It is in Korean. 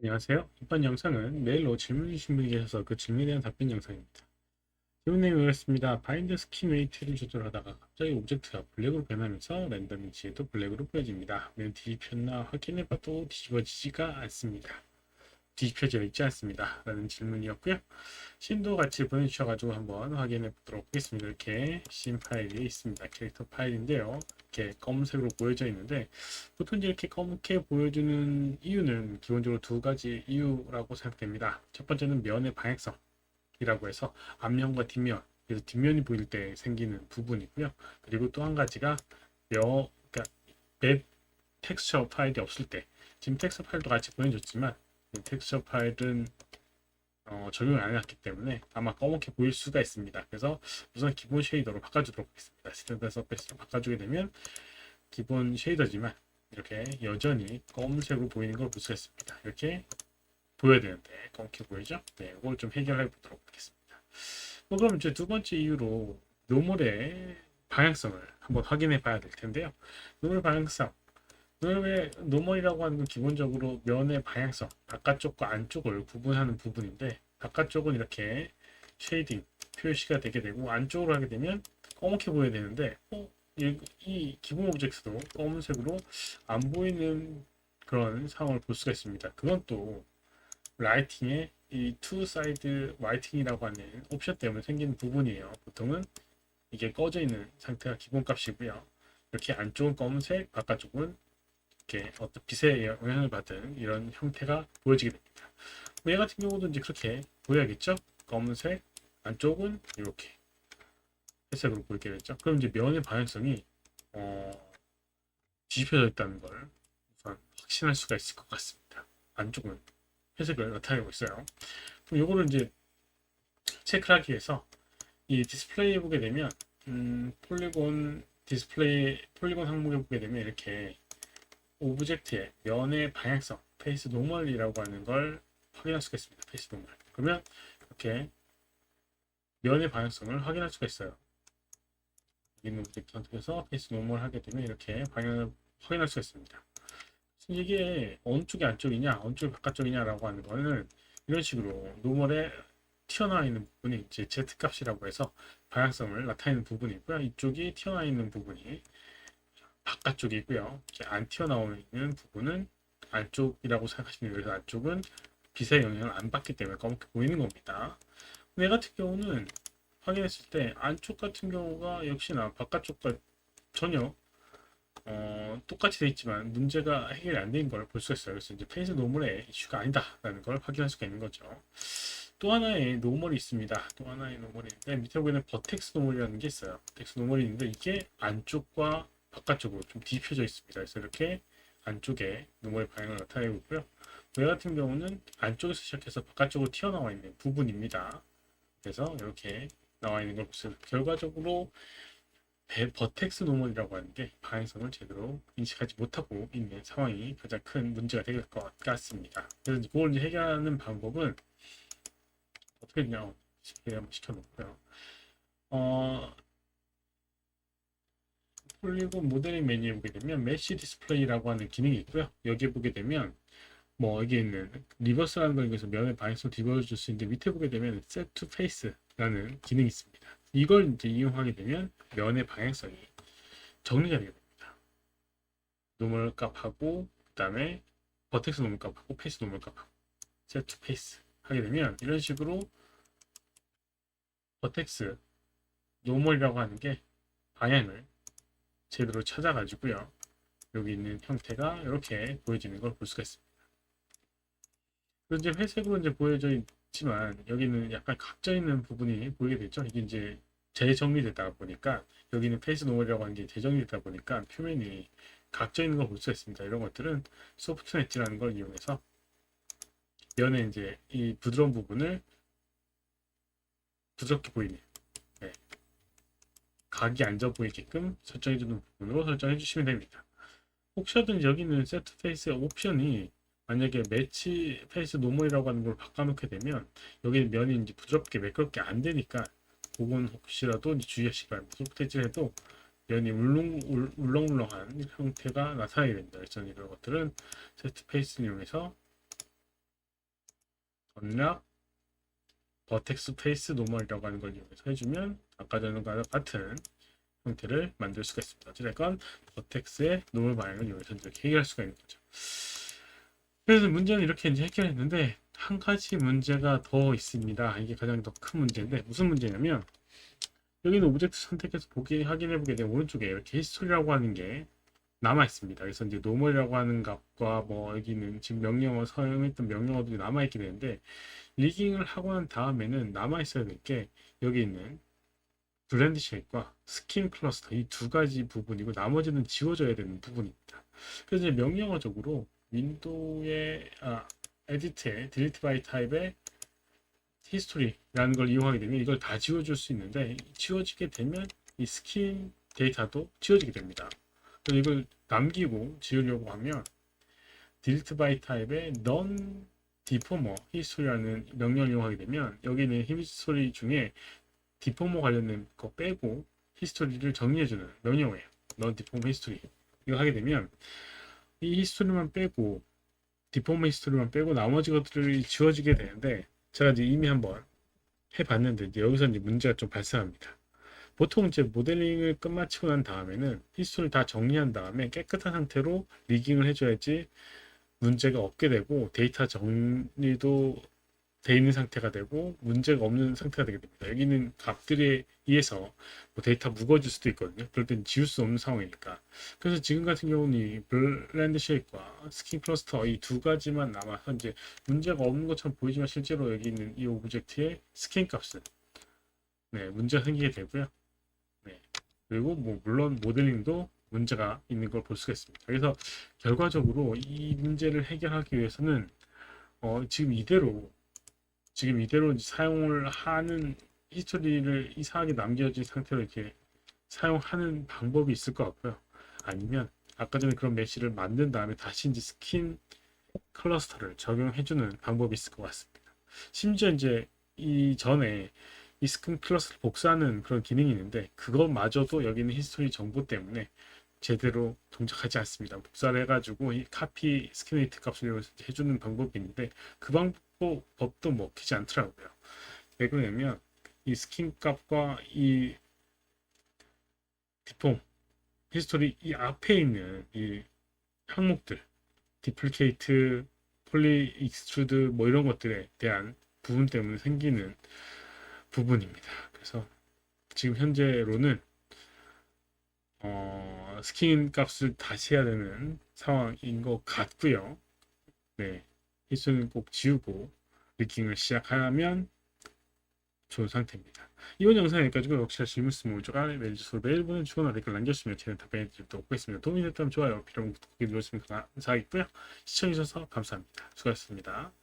안녕하세요. 이번 영상은 메일로 질문 주신 분이 계셔서 그 질문에 대한 답변 영상입니다. 질문 내용이 이렇습니다. 바인드 스킨 웨이트를 조절하다가 갑자기 오브젝트가 블랙으로 변하면서 랜덤 위치에도 블랙으로 보여집니다. 맨 뒤집혔나 확인해봐도 뒤집어지지가 않습니다. 뒤집혀져 있지 않습니다. 라는 질문이었고요. 씬도 같이 보내주셔가지고 한번 확인해 보도록 하겠습니다. 이렇게 씬 파일이 있습니다. 캐릭터 파일인데요. 이렇게 검은색으로 보여져 있는데 보통 이렇게 검게 보여주는 이유는 기본적으로 두 가지 이유라고 생각됩니다. 첫 번째는 면의 방향성이라고 해서 앞면과 뒷면, 그래서 뒷면이 보일 때 생기는 부분이고요. 그리고 또 한 가지가 그러니까 맵 텍스처 파일이 없을 때, 지금 텍스처 파일도 같이 보내줬지만 이 텍스처 파일은 적용을 안 해놨기 때문에 아마 검게 보일 수가 있습니다. 그래서 우선 기본 쉐이더로 바꿔주도록 하겠습니다. 스탠다드 서페이스로 바꿔주게 되면 기본 쉐이더지만 이렇게 여전히 검은색으로 보이는 걸 볼 수가 있습니다. 이렇게 보여야 되는데 검게 보이죠? 네, 이걸 좀 해결해 보도록 하겠습니다. 그럼 이제 두 번째 이유로 노멀의 방향성을 한번 확인해 봐야 될 텐데요. 노멀 방향성, 노멀이라고 하는 건 기본적으로 면의 방향성, 바깥쪽과 안쪽을 구분하는 부분인데 바깥쪽은 이렇게 쉐이딩 표시가 되게 되고 안쪽으로 하게 되면 검게 보여야 되는데 이 기본 오브젝트도 검은색으로 안 보이는 그런 상황을 볼 수가 있습니다. 그건 또 라이팅의 이 투 사이드 라이팅이라고 하는 옵션 때문에 생기는 부분이에요. 보통은 이게 꺼져 있는 상태가 기본 값이고요. 이렇게 안쪽은 검은색, 바깥쪽은 이렇게 어떤 빛의 영향을 받은 이런 형태가 보여지게 됩니다. 얘 같은 경우도 이제 그렇게 보여야겠죠? 검은색, 안쪽은 이렇게 회색으로 보이게 되죠. 그럼 이제 면의 방향성이 어, 뒤집혀져 있다는 걸 우선 확신할 수가 있을 것 같습니다. 안쪽은 회색을 나타내고 있어요. 그럼 이거를 이제 체크하기 위해서 이 디스플레이에 보게 되면 폴리곤 디스플레이 폴리곤 항목에 보게 되면 이렇게 오브젝트의 면의 방향성 페이스 노멀이라고 하는 걸 확인할 수가 있습니다. 페이스 노멀. 그러면 이렇게 면의 방향성을 확인할 수가 있어요. 있는 오브젝트 선택해서 페이스 노멀 하게 되면 이렇게 방향을 확인할 수가 있습니다. 이게 어느 쪽이 안쪽이냐, 어느 쪽이 바깥쪽이냐라고 하는 거는 이런 식으로 노멀에 튀어나와 있는 부분이 이제 Z 값이라고 해서 방향성을 나타내는 부분이고요. 이쪽이 튀어나와 있는 부분이 바깥쪽이고요. 안 튀어나오는 부분은 안쪽이라고 생각하시면 돼요. 그래서 안쪽은 빛의 영향을 안 받기 때문에 검게 보이는 겁니다. 얘 같은 경우는 확인했을 때 안쪽 같은 경우가 역시나 바깥쪽과 전혀 똑같이 돼 있지만 문제가 해결이 안 된 걸 볼 수가 있어요. 그래서 이제 페이스 노멀의 이슈가 아니다라는 걸 확인할 수가 있는 거죠. 또 하나의 노멀이 있습니다. 또 하나의 노멀이 있는데 밑에 보이는 버텍스 노멀이라는 게 있어요. 버텍스 노멀이 있는데 이게 안쪽과 바깥쪽으로 좀 뒤집혀져 있습니다. 그래서 이렇게 안쪽에 노멀 방향을 나타내고 있고요. 얘 같은 경우는 안쪽에서 시작해서 바깥쪽으로 튀어나와 있는 부분입니다. 그래서 이렇게 나와 있는 걸 보세요. 결과적으로 버텍스 노멀이라고 하는 게 방향성을 제대로 인식하지 못하고 있는 상황이 가장 큰 문제가 될 것 같습니다. 그래서 그걸 이제 해결하는 방법은 어떻게 되냐 디스플레이 한번 시켜놓고요. 어, 폴리곤 모델링 메뉴에 보게 되면 메쉬 디스플레이라고 하는 기능이 있고요. 여기에 보게 되면 뭐 여기 있는 리버스라는 걸 이용해서 면의 방향성을 뒤집어줄 수 있는데 밑에 보게 되면 set to face라는 기능이 있습니다. 이걸 이제 이용하게 되면 면의 방향성이 정리가 되게 됩니다. 노멀 값하고 그다음에 버텍스 노멀 값하고 페이스 노멀 값하고 set to face 하게 되면 이런 식으로 버텍스 노멀이라고 하는 게 방향을 제대로 찾아가지고요. 여기 있는 형태가 이렇게 보여지는 걸 볼 수가 있습니다. 그리고 이제 회색으로 이제 보여져 있지만 여기는 약간 각져 있는 부분이 보이게 되죠. 이게 이제 재정리되다 보니까 여기는 페이스 노멀이라고 하는 게 재정리되다 보니까 표면이 각져 있는 걸 볼 수가 있습니다. 이런 것들은 소프트 엣지라는 걸 이용해서 면에 이제 이 부드러운 부분을 부드럽게 보이는 네, 각이 앉아 보이게끔 설정해주는 부분으로 설정해 주시면 됩니다. 혹시라도 여기는 세트 페이스의 옵션이 만약에 매치 페이스 노멀이라고 하는 걸 바꿔놓게 되면 여기 면이 이제 부드럽게 매끄럽게 안 되니까 그건 혹시라도 주의하시기 바랍니다. 소프트 엣지를 해도 면이 울렁울렁한 형태가 나타나게 됩니다. 그래서 이런 것들은 세트 페이스를 이용해서 전략 버텍스 페이스 노멀이라고 하는 걸 이용해서 해주면 아까 전과 같은 형태를 만들 수가 있습니다. 어쨌든 버텍스의 노멀 방향을 이용해서 이렇게 해결할 수가 있는 거죠. 그래서 문제는 이렇게 이제 해결했는데 한 가지 문제가 더 있습니다. 이게 가장 더 큰 문제인데 무슨 문제냐면 여기는 오브젝트 선택해서 확인해 보게 되면 오른쪽에 이렇게 히스토리라고 하는 게 남아 있습니다. 그래서 이제 노멀이라고 하는 값과 뭐 여기는 지금 명령어 사용했던 명령어들이 남아 있게 되는데 리깅을 하고 난 다음에는 남아 있어야 될 게 여기 있는 브랜드 쉐입과 스킨 클러스터 이 두 가지 부분이고 나머지는 지워져야 되는 부분입니다. 그래서 이제 명령어적으로 윈도우의 에디트에 delete by type의 히스토리라는 걸 이용하게 되면 이걸 다 지워줄 수 있는데 지워지게 되면 이 스킨 데이터도 지워지게 됩니다. 그래서 이걸 남기고 지우려고 하면 delete by type의 non deformer 히스토리라는 명령을 이용하게 되면 여기는 히스토리 중에 디포머 관련된 거 빼고 히스토리를 정리해주는 명령어예요. non deformer history 이거 하게 되면 이 히스토리만 빼고 디포머 히스토리만 빼고 나머지 것들이 지워지게 되는데 제가 이제 이미 한번 해봤는데 이제 여기서 이제 문제가 좀 발생합니다. 보통 이제 모델링을 끝마치고 난 다음에는 히스토리를 다 정리한 다음에 깨끗한 상태로 리깅을 해줘야지 문제가 없게 되고 데이터 정리도 돼 있는 상태가 되고 문제가 없는 상태가 되게 됩니다. 여기는 값들에 의해서 뭐 데이터 무거워질 수도 있거든요. 그럴 땐 지울 수 없는 상황이니까. 그래서 지금 같은 경우는 이 블렌드 쉐입과 스킨 클러스터 이 두 가지만 남아서 이제 문제가 없는 것처럼 보이지만 실제로 여기 있는 이 오브젝트의 스킨 값은 문제가 생기게 되고요. 그리고 뭐 물론 모델링도 문제가 있는 걸 볼 수가 있습니다. 그래서 결과적으로 이 문제를 해결하기 위해서는 지금 이대로 사용을 하는 히스토리를 이상하게 남겨진 상태로 이렇게 사용하는 방법이 있을 것 같고요. 아니면 아까 전에 그런 메시를 만든 다음에 다시 이제 스킨 클러스터를 적용해주는 방법이 있을 것 같습니다. 심지어 이제 이전에 이 스킨 클러스터를 복사하는 그런 기능이 있는데 그것마저도 여기는 히스토리 정보 때문에 제대로 동작하지 않습니다. 복사를 해가지고 이 카피 스키네이트 값을 해주는 방법이 있는데 그 방법도 먹히지 않더라고요. 왜 그러냐면 이 스킨 값과 이 디폼 히스토리 이 앞에 있는 이 항목들 디플리케이트 폴리 익스트루드 뭐 이런 것들에 대한 부분 때문에 생기는 부분입니다. 그래서 지금 현재로는 스킨 값을 다시 해야 되는 상황인 것 같고요. 히스토리는 꼭 지우고 리깅을 시작하면 좋은 상태입니다. 이번 영상 여기까지고 혹시 질문 있으면 오른쪽 아래 메일 주소로 메일 보내주거나 댓글 남겨주시면 저는 답변해 드리도록 하겠습니다. 도움이 됐다면 좋아요, 필요하면 구독해 눌러주시면 감사하겠고요. 시청해주셔서 감사합니다. 수고하셨습니다.